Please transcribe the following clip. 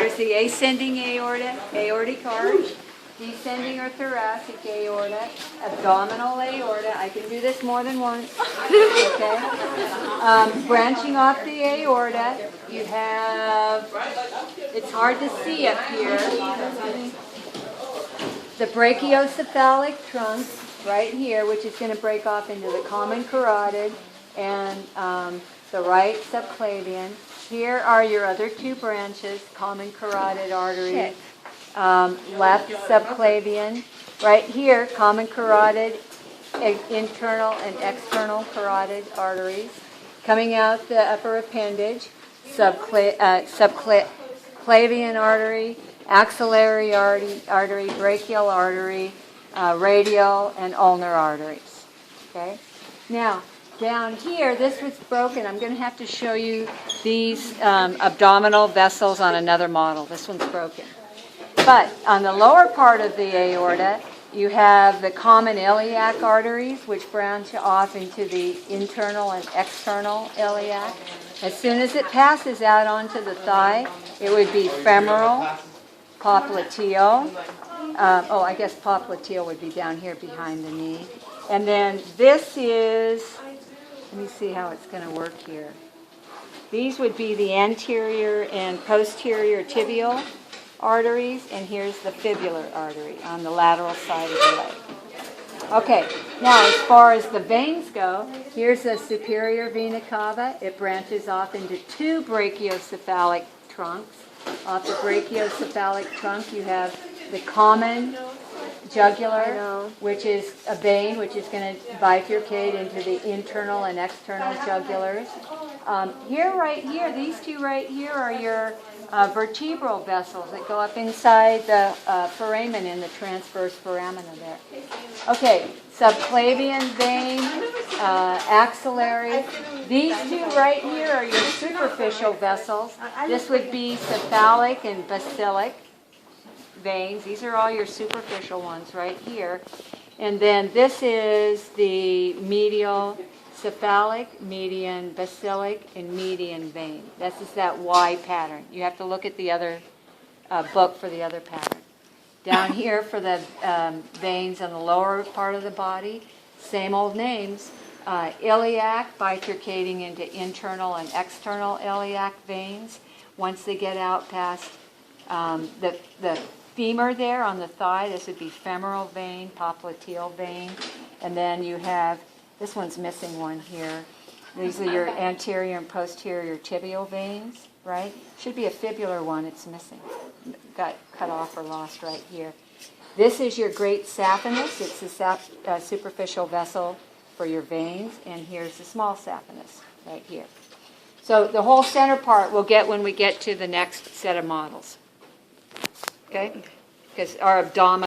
There's the ascending aorta, aortic arch, descending or thoracic aorta, abdominal aorta. I can do this more than once. Okay. Branching off the aorta, you have, it's hard to see up here, the brachiocephalic trunk right here, which is going to break off into the common carotid and the right subclavian. Here are your other two branches, common carotid artery, left subclavian. Right here, common carotid, internal and external carotid arteries. Coming out the upper appendage, subclavian artery, axillary artery, brachial artery, radial and ulnar arteries. Okay. Now, down here, this was broken. I'm going to have to show you these abdominal vessels on another model. This one's broken. But on the lower part of the aorta, you have the common iliac arteries, which branch off into the internal and external iliac. As soon as it passes out onto the thigh, it would be femoral, popliteal. I guess popliteal would be down here behind the knee. And then this is, let me see how it's going to work here. These would be the anterior and posterior tibial arteries, and here's the fibular artery on the lateral side of the leg. Okay, now as far as the veins go, here's the superior vena cava. It branches off into two brachiocephalic trunks. Off the brachiocephalic trunk, you have the common jugular, which is a vein which is going to bifurcate into the internal and external jugulars. Right here, these two right here are your vertebral vessels that go up inside the foramen in the transverse foramina there. Okay, subclavian vein, axillary. These two right here are your superficial vessels. This would be cephalic and basilic veins. These are all your superficial ones right here. And then this is the medial cephalic, median basilic, and median vein. This is that Y pattern. You have to look at the other book for the other pattern. Down here for the veins on the lower part of the body, same old names. Iliac bifurcating into internal and external iliac veins. Once they get out past the femur there on the thigh, this would be femoral vein, popliteal vein. And then you have, this one's missing one here. These are your anterior and posterior tibial veins, right? Should be a fibular one, it's missing. Got cut off or lost right here. This is your great saphenous. It's the superficial vessel for your veins. And here's the small saphenous right here. So the whole center part we'll get when we get to the next set of models. Okay? Because our abdomen